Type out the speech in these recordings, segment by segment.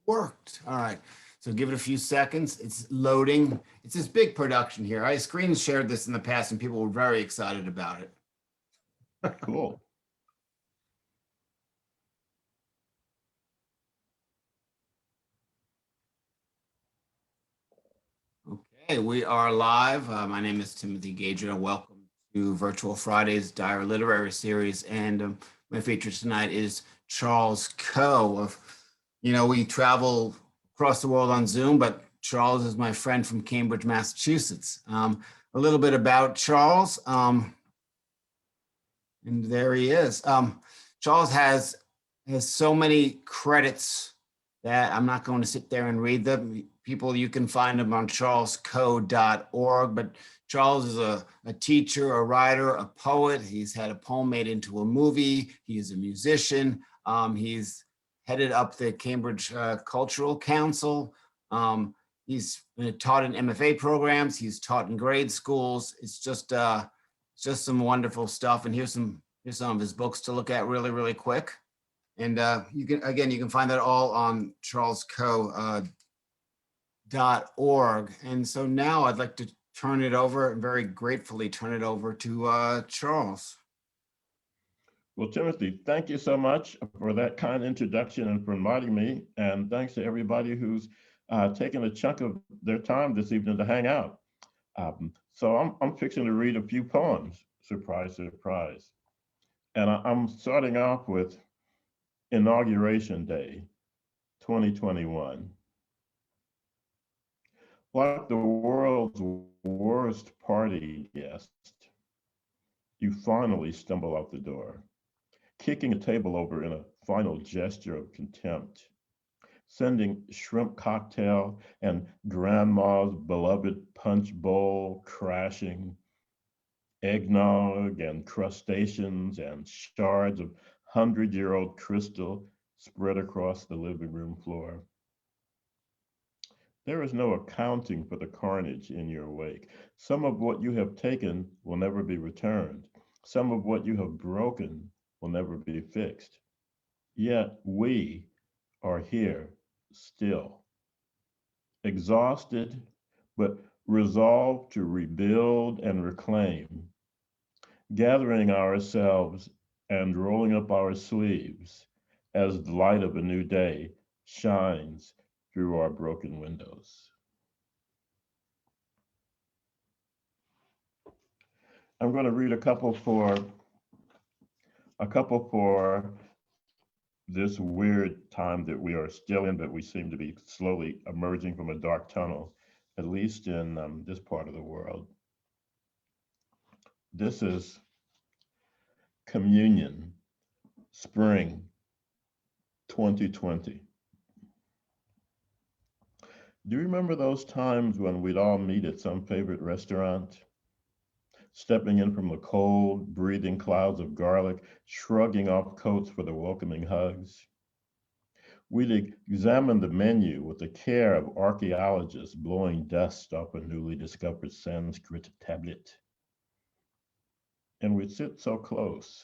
Worked. All right. So give it a few seconds. It's loading. It's this big production here. I screen shared this in the past and people were very excited about it. Cool. Okay, we are live. My name is Timothy Gager. Welcome to Virtual Fridays Dire Literary Series. And my feature tonight is Charles Coe. We travel across the world on Zoom, but Charles is my friend from Cambridge, Massachusetts. A little bit about Charles, and there he is. Charles has so many credits that I'm not going to sit there and read them. People, you can find him on charlescoe.org, but Charles is a teacher, a writer, a poet. He's had a poem made into a movie. He is a musician. He's headed up the Cambridge Cultural Council. He's taught in MFA programs. He's taught in grade schools. It's just some wonderful stuff. And here's some of his books to look at really, really quick. And you can find that all on charlescoe.org. And so now I'd like to turn it over, and very gratefully turn it over to Charles. Well, Timothy, thank you so much for that kind introduction and for inviting me. And thanks to everybody who's taken a chunk of their time this evening to hang out. So I'm fixing to read a few poems, surprise, surprise. And I'm starting off with Inauguration Day, 2021. Like the world's worst party guest, you finally stumble out the door, kicking a table over in a final gesture of contempt, sending shrimp cocktail and grandma's beloved punch bowl crashing, eggnog and crustaceans and shards of 100-year-old crystal spread across the living room floor. There is no accounting for the carnage in your wake. Some of what you have taken will never be returned. Some of what you have broken will never be fixed. Yet we are here still, exhausted, but resolved to rebuild and reclaim, gathering ourselves and rolling up our sleeves as the light of a new day shines through our broken windows. I'm going to read a couple for this weird time that we are still in, but we seem to be slowly emerging from a dark tunnel, at least in this part of the world. This is Communion, Spring 2020. Do you remember those times when we'd all meet at some favorite restaurant? Stepping in from the cold, breathing clouds of garlic, shrugging off coats for the welcoming hugs. We'd examine the menu with the care of archaeologists blowing dust off a newly discovered Sanskrit tablet. And we'd sit so close,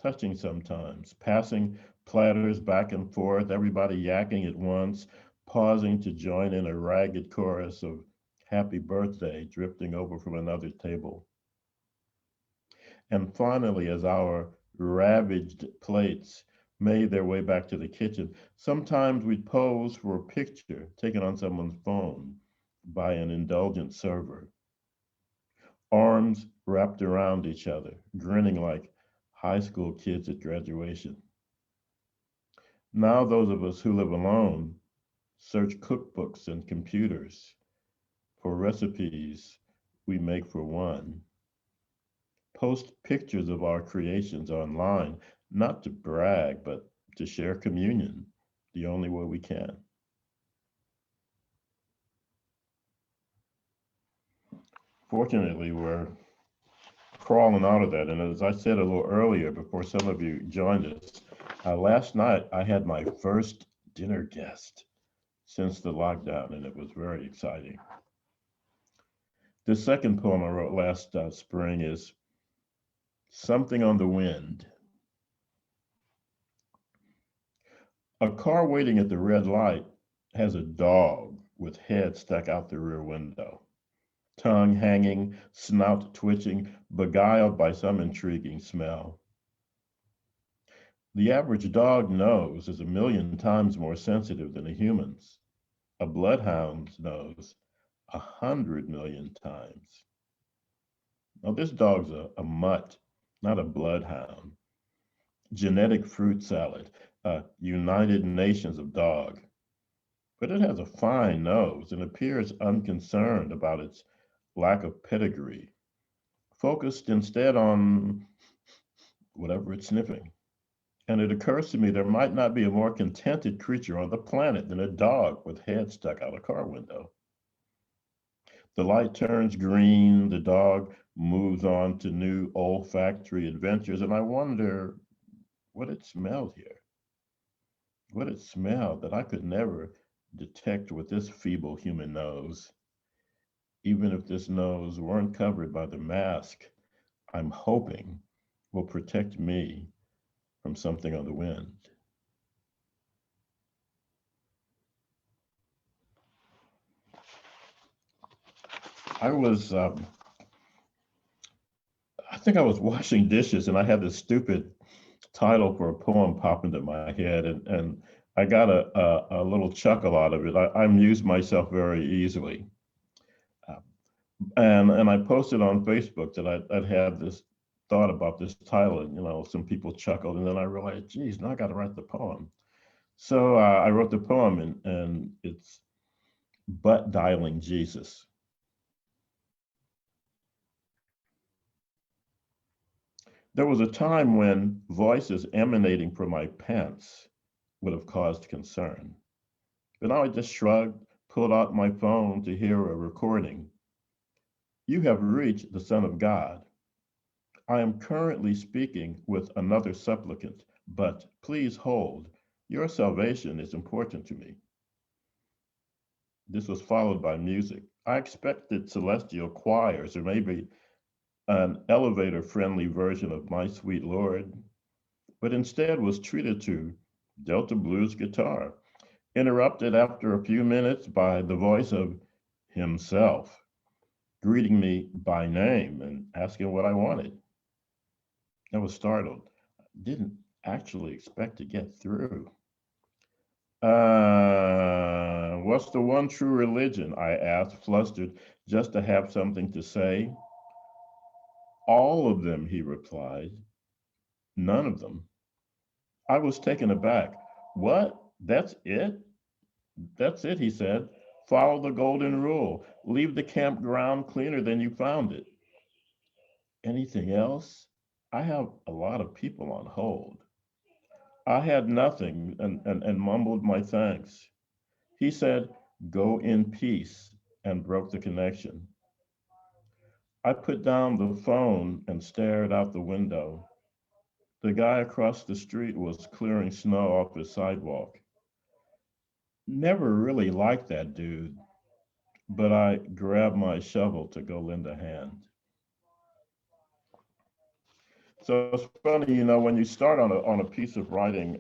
touching sometimes, passing platters back and forth, everybody yakking at once, pausing to join in a ragged chorus of happy birthday drifting over from another table. And finally, as our ravaged plates made their way back to the kitchen, sometimes we'd pose for a picture taken on someone's phone by an indulgent server. Arms wrapped around each other, grinning like high school kids at graduation. Now those of us who live alone search cookbooks and computers for recipes we make for one. Post pictures of our creations online, not to brag, but to share communion, the only way we can. Fortunately, we're crawling out of that. And as I said a little earlier, before some of you joined us, last night I had my first dinner guest since the lockdown, and it was very exciting. The second poem I wrote last spring is Something on the Wind. A car waiting at the red light has a dog with head stuck out the rear window, tongue hanging, snout twitching, beguiled by some intriguing smell. The average dog nose is 1,000,000 times more sensitive than a human's. A bloodhound's nose, 100,000,000 times. Now, this dog's a mutt, not a bloodhound. Genetic fruit salad, United Nations of dog. But it has a fine nose and appears unconcerned about its lack of pedigree, focused instead on whatever it's sniffing. And it occurs to me there might not be a more contented creature on the planet than a dog with head stuck out a car window. The light turns green, the dog moves on to new olfactory adventures, and I wonder what it smelled here. What it smelled that I could never detect with this feeble human nose, even if this nose weren't covered by the mask I'm hoping will protect me from something on the wind. I think I was washing dishes and I had this stupid title for a poem pop into my head, and I got a little chuckle out of it. I amuse myself very easily. And I posted on Facebook that I'd had this thought about this title, and some people chuckled, and then I realized, geez, now I got to write the poem. So I wrote the poem, and it's Butt Dialing Jesus. There was a time when voices emanating from my pants would have caused concern. But now I just shrugged, pulled out my phone to hear a recording. You have reached the Son of God. I am currently speaking with another supplicant, but please hold. Your salvation is important to me. This was followed by music. I expected celestial choirs or maybe an elevator-friendly version of My Sweet Lord, but instead was treated to Delta blues guitar, interrupted after a few minutes by the voice of himself, greeting me by name and asking what I wanted. I was startled. I didn't actually expect to get through. What's the one true religion? I asked, flustered, just to have something to say. All of them, he replied. None of them. I was taken aback. What? That's it? That's it, he said. Follow the golden rule. Leave the campground cleaner than you found it. Anything else? I have a lot of people on hold. I had nothing and mumbled my thanks. He said, go in peace, and broke the connection. I put down the phone and stared out the window. The guy across the street was clearing snow off his sidewalk. Never really liked that dude, but I grabbed my shovel to go lend a hand. So it's funny, when you start on a piece of writing,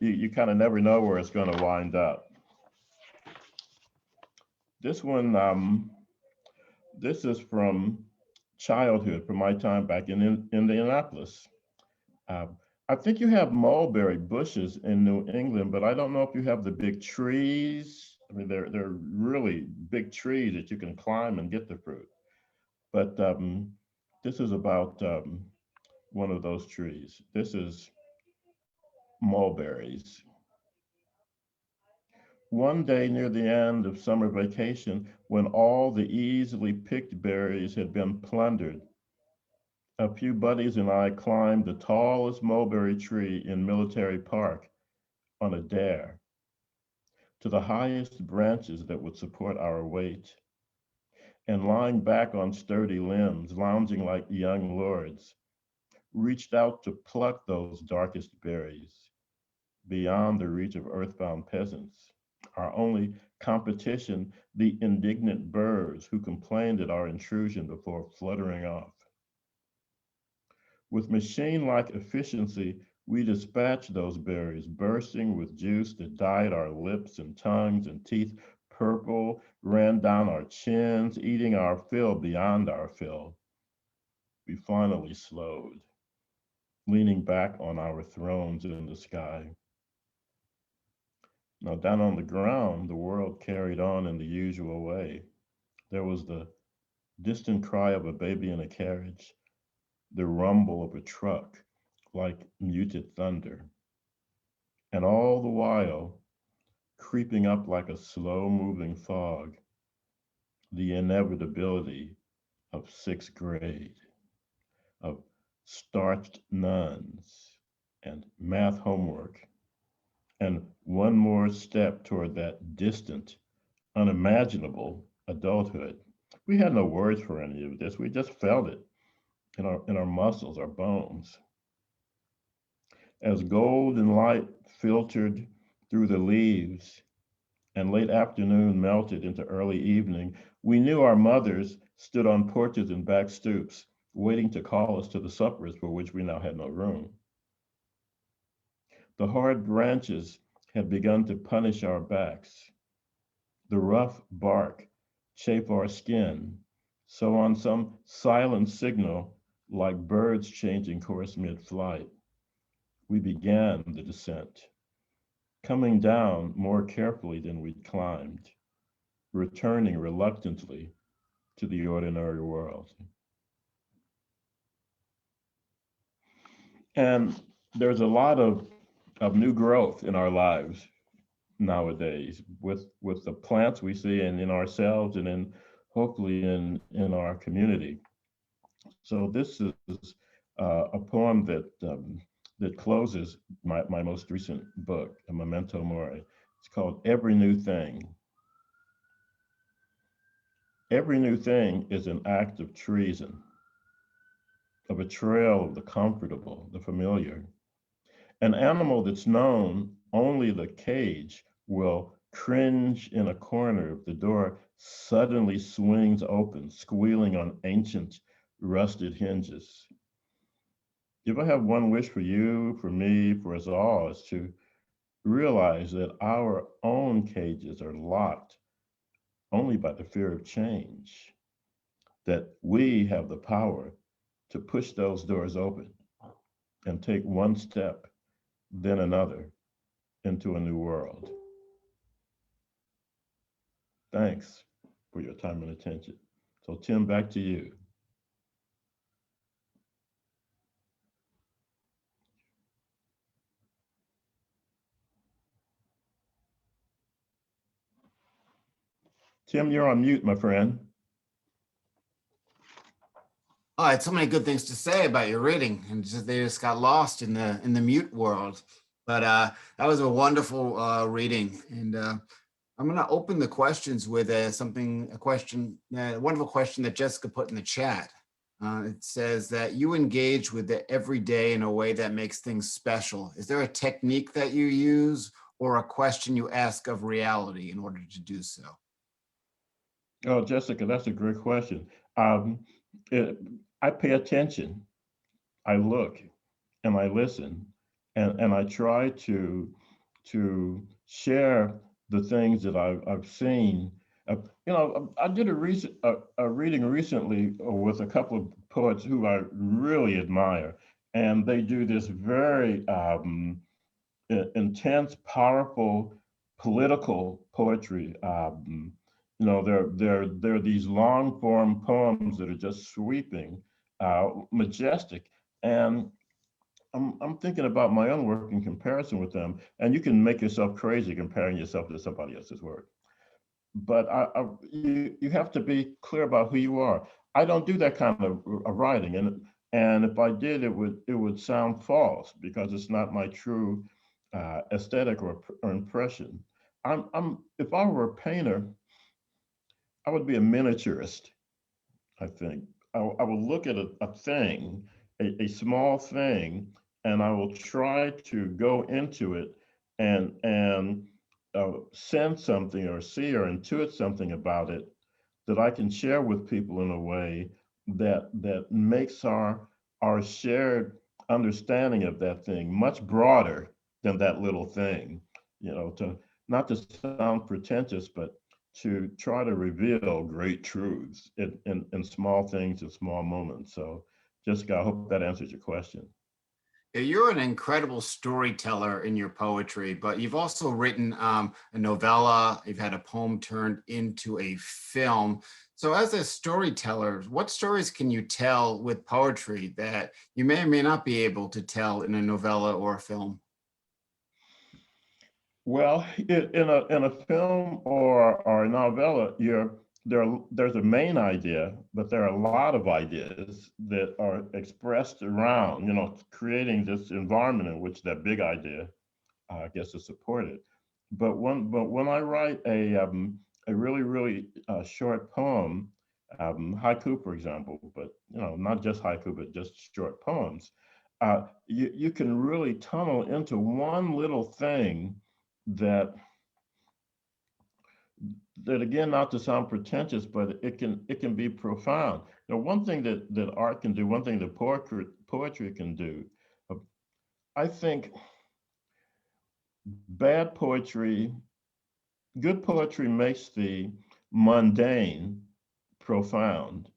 you kind of never know where it's going to wind up. This one, this is from childhood, from my time back in Indianapolis. I think you have mulberry bushes in New England, but I don't know if you have the big trees. I mean, they're really big trees that you can climb and get the fruit. But this is about one of those trees. This is mulberries. One day near the end of summer vacation, when all the easily picked berries had been plundered, a few buddies and I climbed the tallest mulberry tree in Military Park on a dare to the highest branches that would support our weight. And lying back on sturdy limbs, lounging like young lords, reached out to pluck those darkest berries beyond the reach of earthbound peasants. Our only competition, the indignant birds who complained at our intrusion before fluttering off. With machine-like efficiency, We dispatched those berries, bursting with juice that dyed our lips and tongues and teeth purple, ran down our chins, eating our fill beyond our fill. We finally slowed, leaning back on our thrones in the sky. Now, down on the ground, the world carried on in the usual way. There was the distant cry of a baby in a carriage, the rumble of a truck like muted thunder, and all the while, creeping up like a slow moving fog, the inevitability of sixth grade, of starched nuns and math homework, and one more step toward that distant, unimaginable adulthood. We had no words for any of this. We just felt it in our muscles, our bones. As golden light filtered through the leaves and late afternoon melted into early evening, we knew our mothers stood on porches and back stoops, waiting to call us to the suppers for which we now had no room. The hard branches had begun to punish our backs. The rough bark chafe our skin. So on some silent signal, like birds changing course mid-flight, we began the descent, coming down more carefully than we'd climbed, returning reluctantly to the ordinary world. And there's a lot of new growth in our lives nowadays with the plants we see and in ourselves and in hopefully in our community. So this is a poem that closes my most recent book, a Memento Mori. It's called Every New Thing. Every new thing is an act of treason, a betrayal of the comfortable, the familiar. An animal that's known only the cage will cringe in a corner if the door suddenly swings open, squealing on ancient rusted hinges. If I have one wish for you, for me, for us all, is to realize that our own cages are locked only by the fear of change, that we have the power to push those doors open and take one step, then another, into a new world. Thanks for your time and attention. So Tim, back to you. Tim, you're on mute, my friend. Oh, I had so many good things to say about your reading, and they just got lost in the mute world. But that was a wonderful reading, and I'm going to open the questions with a wonderful question that Jessica put in the chat. It says that you engage with the everyday in a way that makes things special. Is there a technique that you use or a question you ask of reality in order to do so? Oh, Jessica, that's a great question. It, I pay attention, I look, and I listen, and I try to share the things that I've seen. I did a reading recently with a couple of poets who I really admire, and they do this very intense, powerful, political poetry. They're these long form poems that are just sweeping, majestic, and I'm thinking about my own work in comparison with them, and you can make yourself crazy comparing yourself to somebody else's work. But you have to be clear about who you are. I don't do that kind of writing, and if I did, it would sound false because it's not my true aesthetic or impression. If I were a painter, I would be a miniaturist, I think. I will look at a thing, a small thing, and I will try to go into it and sense something or see or intuit something about it that I can share with people in a way that makes our shared understanding of that thing much broader than that little thing, to not to sound pretentious, but to try to reveal great truths in small things and small moments. So, Jessica, I hope that answers your question. Yeah, you're an incredible storyteller in your poetry, but you've also written a novella. You've had a poem turned into a film. So, as a storyteller, what stories can you tell with poetry that you may or may not be able to tell in a novella or a film? Well, in a film or a novella, there's a main idea, but there are a lot of ideas that are expressed around, creating this environment in which that big idea, gets to support it. But when I write a really short poem, haiku, for example, but not just haiku, but just short poems, you can really tunnel into one little thing that that again, not to sound pretentious, but it can be profound. One thing that art can do, one thing that poetry can do, uh, I think bad poetry, good poetry makes the mundane profound,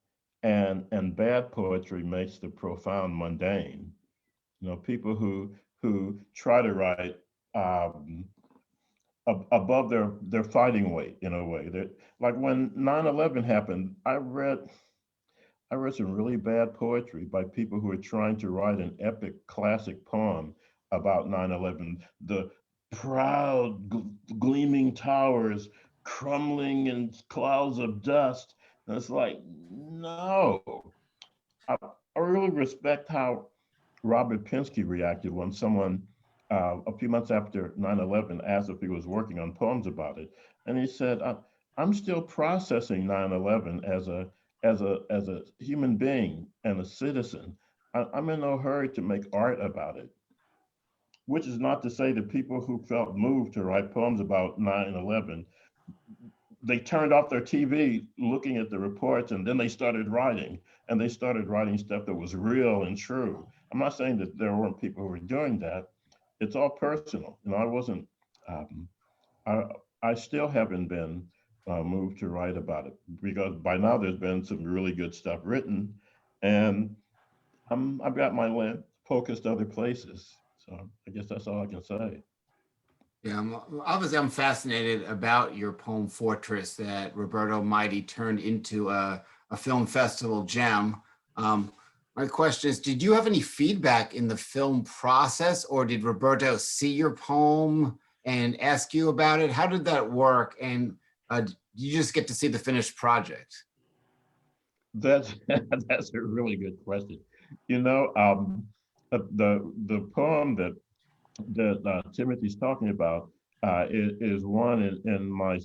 and bad poetry makes the profound mundane. People who try to write um, above their fighting weight in a way. That, like when 9/11 happened, I read some really bad poetry by people who are trying to write an epic classic poem about 9/11. The proud gleaming towers crumbling in clouds of dust. And it's like, no. I really respect how Robert Pinsky reacted when someone, a few months after 9/11, asked if he was working on poems about it. And he said, I'm still processing 9/11 as a human being and a citizen. I'm in no hurry to make art about it, which is not to say that people who felt moved to write poems about 9/11, they turned off their TV looking at the reports, and then they started writing, and they started writing stuff that was real and true. I'm not saying that there weren't people who were doing that. It's all personal. I wasn't, um, I, I still haven't been moved to write about it, because by now there's been some really good stuff written, and I've got my lamp focused other places. So I guess that's all I can say. Yeah, obviously, I'm fascinated about your poem Fortress that Roberto Mighty turned into a film festival gem. Um, my question is, did you have any feedback in the film process, or did Roberto see your poem and ask you about it? How did that work? And did you just get to see the finished project? That's that's a really good question. The poem that Timothy's talking about is one in my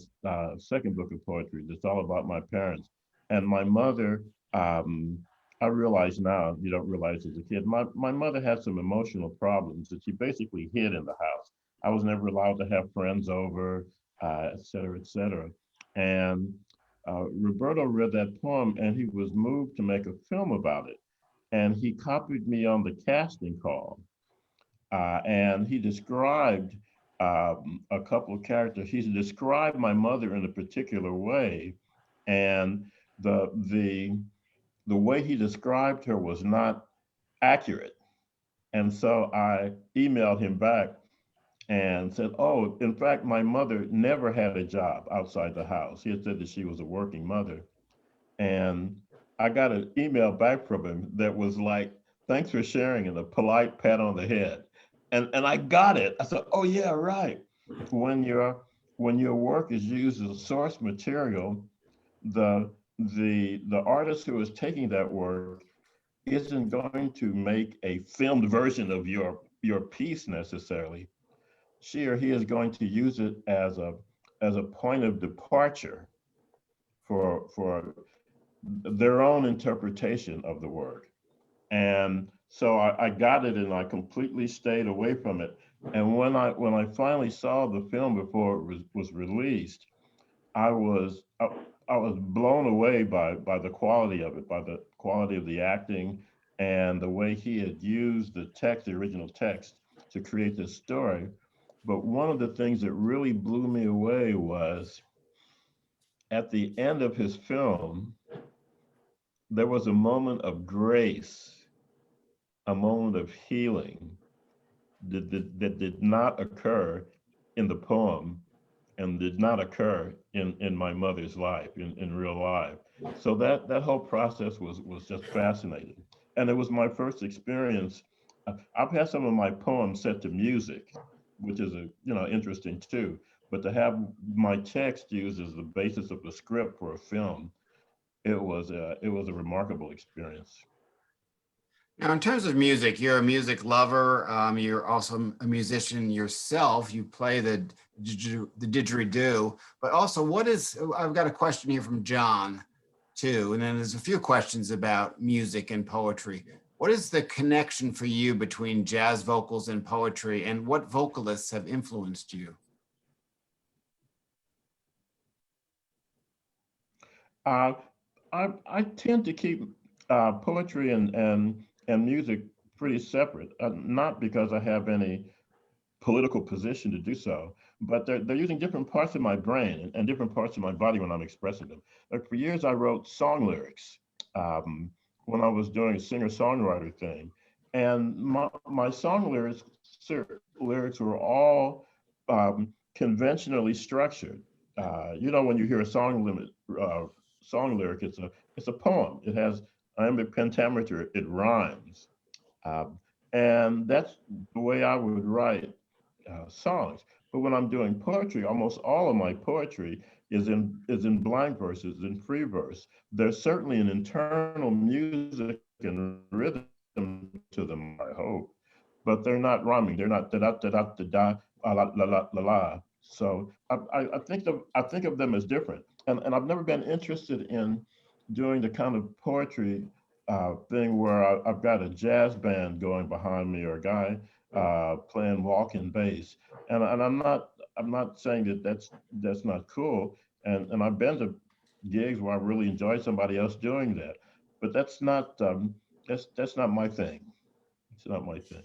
second book of poetry. That's all about my parents and my mother. Um, I realize now, you don't realize as a kid. My mother had some emotional problems that she basically hid in the house. I was never allowed to have friends over, et cetera, et cetera. And Roberto read that poem and he was moved to make a film about it. And he copied me on the casting call, and he described a couple of characters. He described my mother in a particular way, and the the the way he described her was not accurate. And so I emailed him back and said, "Oh, in fact, my mother never had a job outside the house." He had said that she was a working mother, and I got an email back from him that was like, "Thanks for sharing," and a polite pat on the head. And I got it. I said, "Oh yeah, right." When your work is used as source material, the artist who is taking that work isn't going to make a filmed version of your piece necessarily. She or he is going to use it as a point of departure for their own interpretation of the work. And so I got it, and I completely stayed away from it. And when I finally saw the film before it was released, I was I was blown away by the quality of it, by the quality of the acting, and the way he had used the text, the original text, to create this story. But one of the things that really blew me away was at the end of his film, there was a moment of grace, a moment of healing that did not occur in the poem and did not occur in my mother's life, in real life. So that whole process was just fascinating. And it was my first experience. I've had some of my poems set to music, which is interesting too. But to have my text used as the basis of the script for a film, it was a remarkable experience. Now, in terms of music, you're a music lover. You're also a musician yourself. You play the didgeridoo, but also, what is? I've got a question here from John, too, and then there's a few questions about music and poetry. What is the connection for you between jazz vocals and poetry, and what vocalists have influenced you? Uh, I tend to keep poetry and music pretty separate, not because I have any political position to do so, but they're using different parts of my brain and different parts of my body when I'm expressing them. Like for years, I wrote song lyrics when I was doing a singer-songwriter thing, and my song lyrics were all conventionally structured. When you hear a song lyric, it's a poem. It has iambic pentameter. It rhymes, um, and that's the way I would write songs. But when I'm doing poetry, almost all of my poetry is in blank verses, in free verse. There's certainly an internal music and rhythm to them, I hope, but they're not rhyming. They're not da da da da da da la la la la la. So I think of them as different, and I've never been interested in doing the kind of poetry thing where I've got a jazz band going behind me or a guy playing walking bass, and I'm not saying that that's not cool, and I've been to gigs where I really enjoyed somebody else doing that, but that's not my thing. It's not my thing.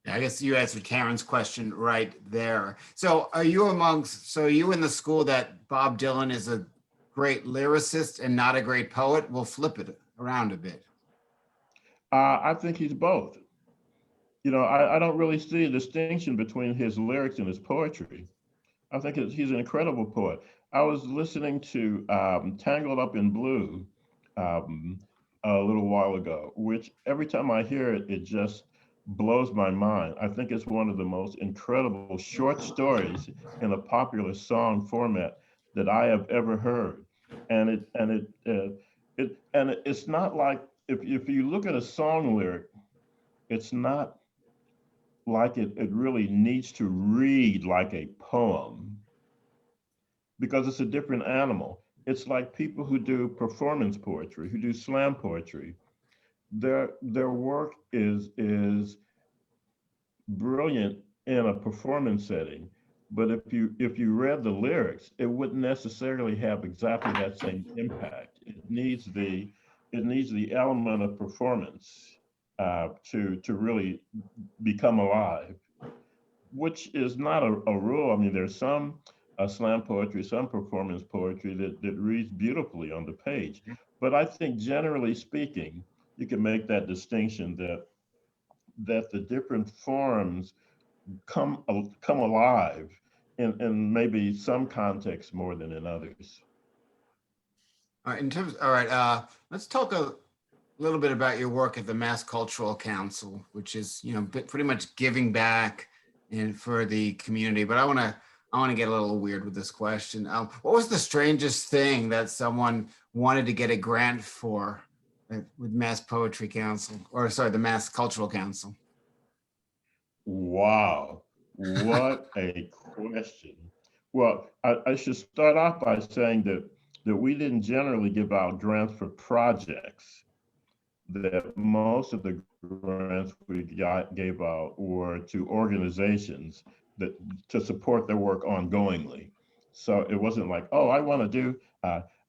Yeah, I guess you answered Karen's question right there. So so are you in the school that Bob Dylan is a great lyricist and not a great poet? We'll flip it around a bit. I think he's both. I don't really see a distinction between his lyrics and his poetry. I think he's an incredible poet. I was listening to Tangled Up in Blue um, a little while ago, which every time I hear it, it just blows my mind. I think it's one of the most incredible short stories in a popular song format that I have ever heard. And it's not like if you look at a song lyric, it's not like it really needs to read like a poem because it's a different animal. It's like people who do performance poetry, who do slam poetry. Their work is brilliant in a performance setting, but if you read the lyrics, it wouldn't necessarily have exactly that same impact. It needs the element of performance to really become alive, which is not a rule. I mean, there's some slam poetry, some performance poetry that reads beautifully on the page. But I think generally speaking, you can make that distinction that the different forms come alive in maybe some contexts more than in others. All right, let's talk a little bit about your work at the Mass Cultural Council, which is, pretty much giving back and for the community. But I want to get a little weird with this question. What was the strangest thing that someone wanted to get a grant for with Mass Poetry Council, or sorry, the Mass Cultural Council? Wow, what a question. Well, I should start off by saying that we didn't generally give out grants for projects. That most of the grants gave out were to organizations that to support their work ongoingly. So it wasn't like, oh, I want to do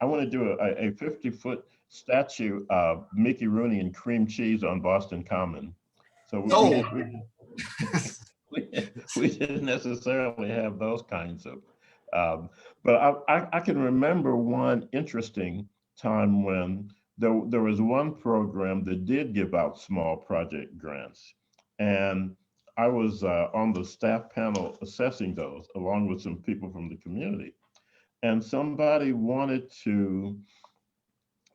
I want to do a 50-foot statue of Mickey Rooney and cream cheese on Boston Common. So Oh, we didn't necessarily have those kinds of, but I can remember one interesting time when there was one program that did give out small project grants. And I was on the staff panel assessing those along with some people from the community. And somebody wanted to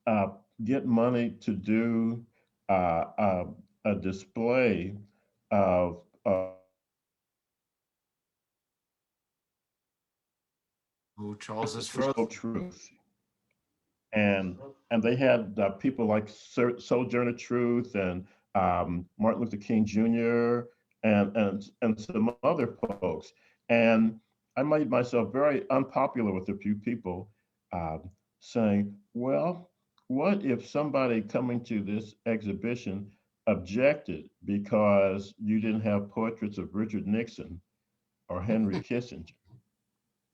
uh, get money to do uh, a, a display of oh, Charles is frozen. social truth. And and they had people like Sojourner Truth and Martin Luther King Jr. and some other folks. And I made myself very unpopular with a few people, saying, "Well, what if somebody coming to this exhibition objected because you didn't have portraits of Richard Nixon or Henry Kissinger?"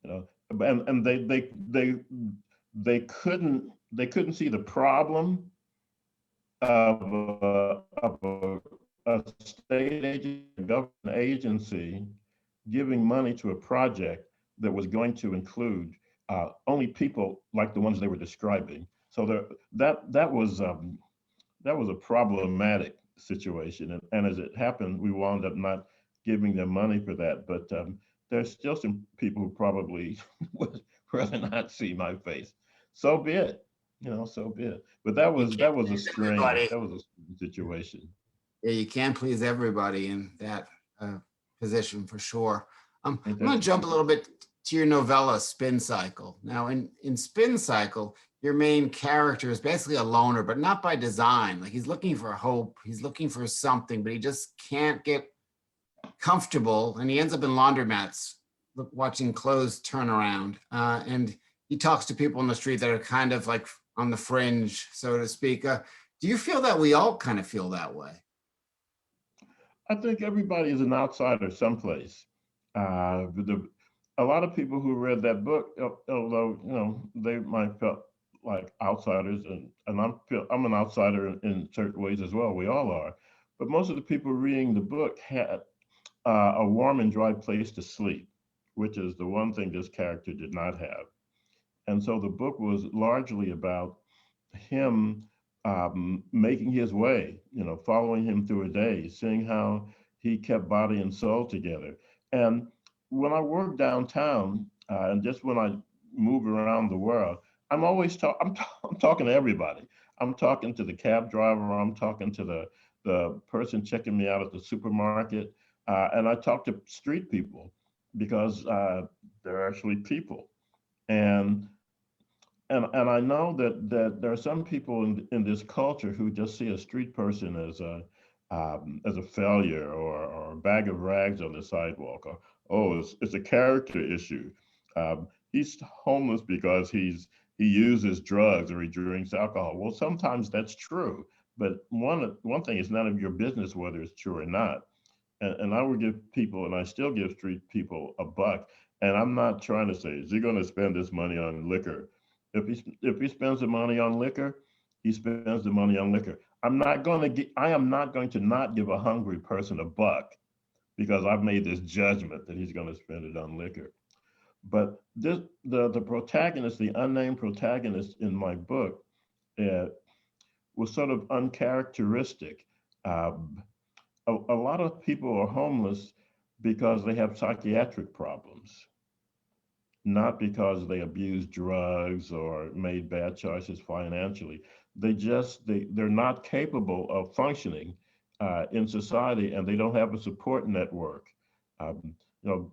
You know, and they couldn't see the problem of a state agency, a government agency giving money to a project that was going to include only people like the ones they were describing. So that was a problematic situation, and as it happened, we wound up not giving them money for that. But there's still some people who probably would rather not see my face. So be it, so be it. But You can't please everybody. that was a strange situation. Yeah, you can't please everybody in that position for sure. Ain't I'm that going to the jump a truth? little bit to your novella, Spin Cycle. Now, in Spin Cycle, your main character is basically a loner, but not by design. Like he's looking for hope, he's looking for something, but he just can't get comfortable, and he ends up in laundromats, watching clothes turn around. And he talks to people on the street that are kind of like on the fringe, so to speak. Do you feel that we all kind of feel that way? I think everybody is an outsider someplace. A lot of people who read that book, although they might felt like outsiders, and I'm an outsider in certain ways as well. We all are, but most of the people reading the book had a warm and dry place to sleep, which is the one thing this character did not have. And so the book was largely about him making his way, following him through a day, seeing how he kept body and soul together. And when I work downtown, and just when I move around the world, I'm always I'm talking to everybody. I'm talking to the cab driver. I'm talking to the person checking me out at the supermarket, and I talk to street people because they're actually people. And and I know that there are some people in this culture who just see a street person as a failure or a bag of rags on the sidewalk, or oh, it's a character issue. He's homeless because he uses drugs or he drinks alcohol. Well, sometimes that's true, but one thing is none of your business whether it's true or not. And I would give people, and I still give street people a buck. And I'm not trying to say, is he going to spend this money on liquor? If he spends the money on liquor, he spends the money on liquor. I am not going to not give a hungry person a buck because I've made this judgment that he's going to spend it on liquor. But the protagonist, the unnamed protagonist in my book, uh, was sort of uncharacteristic. Um, a lot of people are homeless because they have psychiatric problems, not because they abused drugs or made bad choices financially. They're not capable of functioning in society, and they don't have a support network.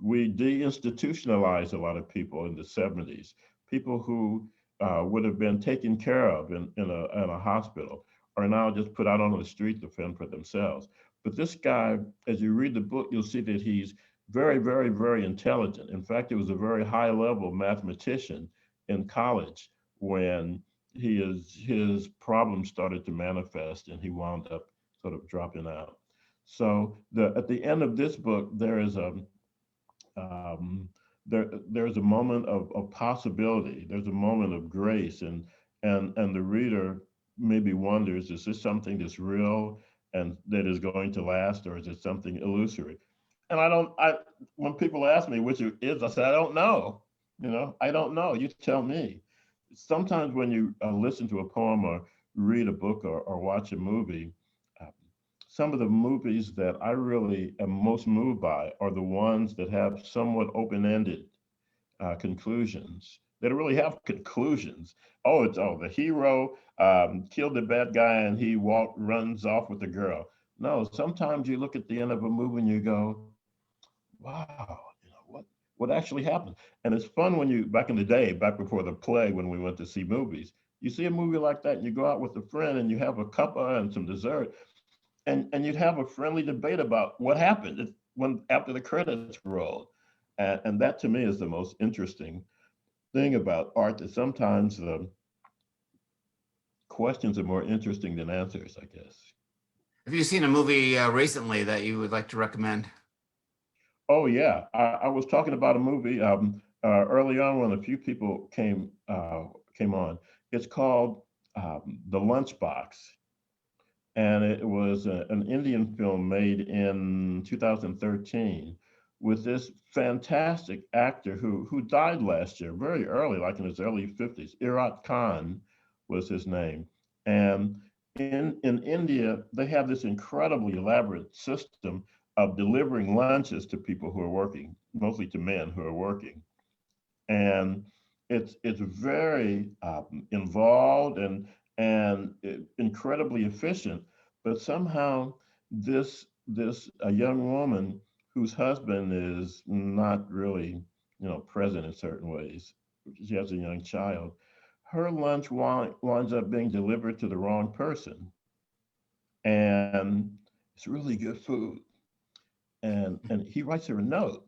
We deinstitutionalized a lot of people in the 70s. People who would have been taken care of in a hospital are now just put out on the street to fend for themselves. But this guy, as you read the book, you'll see that he's very, very, very intelligent. In fact, he was a very high level mathematician in college when his problems started to manifest and he wound up sort of dropping out. So at the end of this book, there is um, there's a moment of possibility. There's a moment of grace, and the reader maybe wonders, is this something that's real and that is going to last, or is it something illusory? And when people ask me which it is, I say, I don't know. I don't know. You tell me. Sometimes when you listen to a poem or read a book or watch a movie, uh, some of the movies that I really am most moved by are the ones that have somewhat open-ended conclusions. They don't really have conclusions. The hero killed the bad guy and he runs off with the girl. No, sometimes you look at the end of a movie and you go, wow, what actually happened? And it's fun when back in the day, back before the plague, when we went to see movies, you see a movie like that and you go out with a friend and you have a cuppa and some dessert, and you'd have a friendly debate about what happened after the credits rolled. And that to me is the most interesting thing about art, that sometimes the questions are more interesting than answers, I guess. Have you seen a movie recently that you would like to recommend? Oh yeah, I was talking about a movie early on when a few people came on. It's called The Lunchbox, and it was an Indian film made in 2013 with this fantastic actor who died last year, very early, like in his early 50s. Irat Khan was his name. And in India, they have this incredibly elaborate system of delivering lunches to people who are working, mostly to men who are working. And it's very involved and incredibly efficient. But somehow this a young woman whose husband is not really present in certain ways. She has a young child. Her lunch winds up being delivered to the wrong person, and it's really good food. And he writes her a note,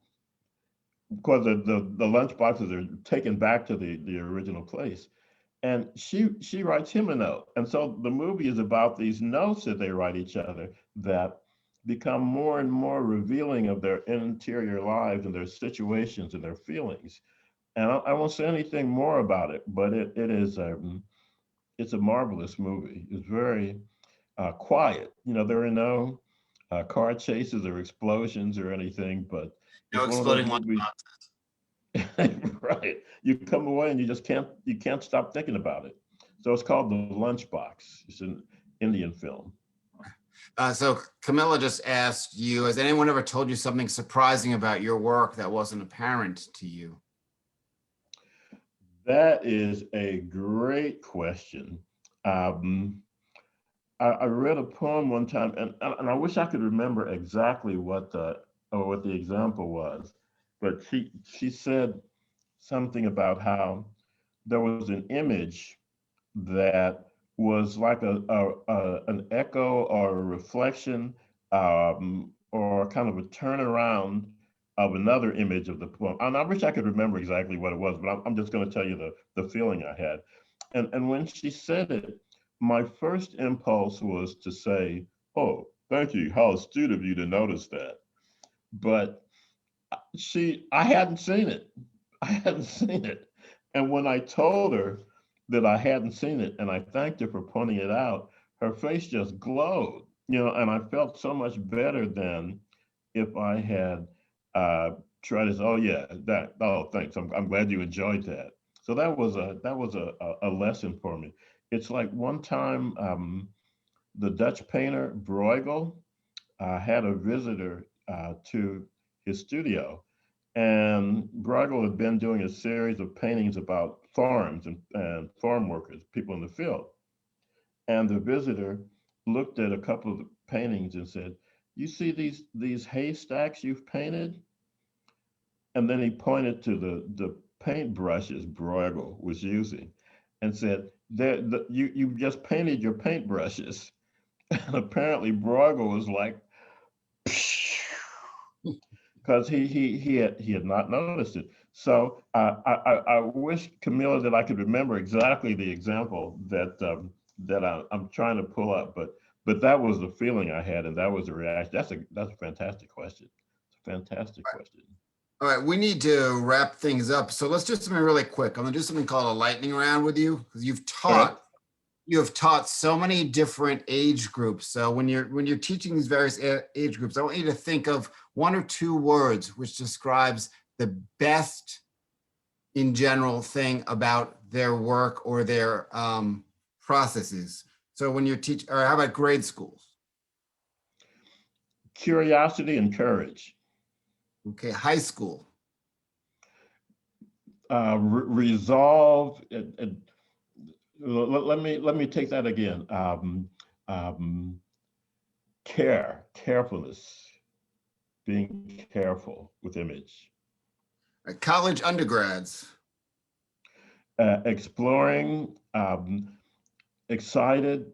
because the lunch boxes are taken back to the original place. And she writes him a note. And so the movie is about these notes that they write each other that become more and more revealing of their interior lives and their situations and their feelings. And I won't say anything more about it, but it's a marvelous movie. It's very quiet. There are no car chases or explosions or anything, but No it's one of those exploding movies. lunchbox. Right. You come away and you can't stop thinking about it. So it's called The Lunchbox. It's an Indian film. So Camilla just asked you, has anyone ever told you something surprising about your work that wasn't apparent to you? That is a great question. Um, I read a poem one time, and I wish I could remember exactly what the example was, but she said something about how there was an image that was like an echo or a reflection, or kind of a turnaround of another image of the poem. And I wish I could remember exactly what it was, but I'm just going to tell you the feeling I had. And when she said it, my first impulse was to say, "Oh, thank you. How astute of you to notice that." But I hadn't seen it. I hadn't seen it. And when I told her that I hadn't seen it and I thanked her for pointing it out, her face just glowed, and I felt so much better than if I had uh, tried to say, oh yeah, thanks. I'm glad you enjoyed that. So that was a lesson for me. It's like one time the Dutch painter Bruegel had a visitor to his studio, and Bruegel had been doing a series of paintings about farms and farm workers, people in the field. And the visitor looked at a couple of the paintings and said, "You see these haystacks you've painted?" And then he pointed to the paintbrushes Bruegel was using and said, you just painted your paintbrushes." And apparently Bruegel was like, because he had not noticed it. So I wish, Camilla, that I could remember exactly the example I'm trying to pull up, but that was the feeling I had, and that was the reaction. That's a fantastic question. It's a fantastic question. All right, we need to wrap things up. So let's do something really quick. I'm gonna do something called a lightning round with you because All right. you have taught so many different age groups. So when you're teaching these various age groups, I want you to think of one or two words which describes the best in general thing about their work or their processes. So when you're teaching, or how about grade schools? Curiosity and courage. Okay, high school. Resolve. Let me take that again. Carefulness, being careful with image. College undergrads. Exploring, excited,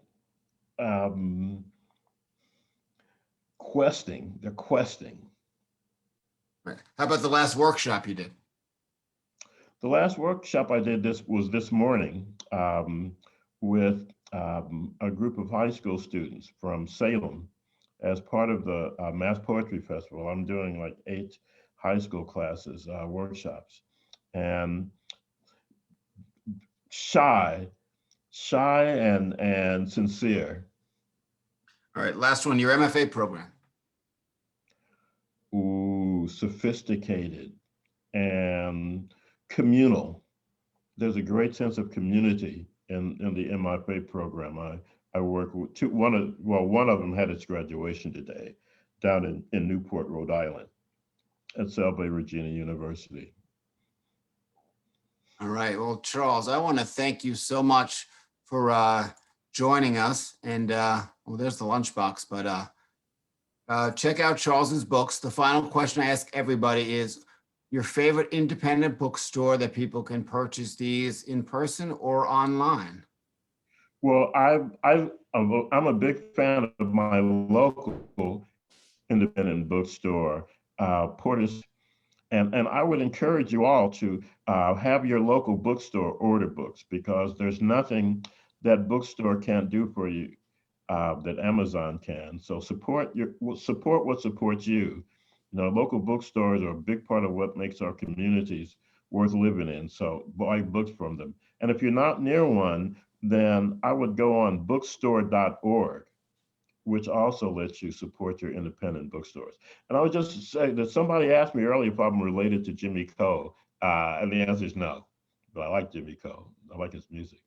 questing. They're questing. Right. How about the last workshop you did? The last workshop I did this morning with a group of high school students from Salem as part of the Mass Poetry Festival. I'm doing like 8 high school classes, workshops, and shy and sincere. All right, last one, your MFA program. Ooh, sophisticated and communal. There's a great sense of community in the MFA program. I work with one of them had its graduation today down in Newport, Rhode Island at Selby Regina University. All right, well, Charles, I want to thank you so much for joining us. And well, there's the lunchbox, but check out Charles's books. The final question I ask everybody is your favorite independent bookstore that people can purchase these in person or online. Well, I'm a big fan of my local independent bookstore, Porter's, and I would encourage you all to have your local bookstore order books because there's nothing that bookstore can't do for you that Amazon can. So support what supports you. You know, local bookstores are a big part of what makes our communities worth living in. So buy books from them. And if you're not near one, then I would go on bookstore.org, which also lets you support your independent bookstores. And I would just say that somebody asked me earlier if I'm related to Jimmy Coe, and the answer is no. But I like Jimmy Coe. I like his music.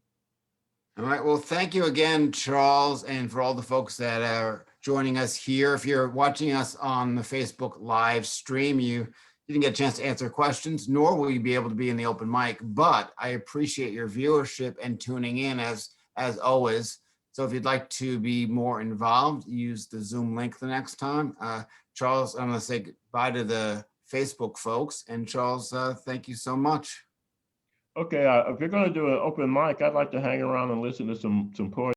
All right. Well, thank you again, Charles, and for all the folks that are joining us here. If you're watching us on the Facebook live stream, you didn't get a chance to answer questions, nor will you be able to be in the open mic, but I appreciate your viewership and tuning in as always. So if you'd like to be more involved, use the Zoom link the next time. Charles, I'm going to say goodbye to the Facebook folks. And Charles, thank you so much. Okay, if you're going to do an open mic, I'd like to hang around and listen to some poetry.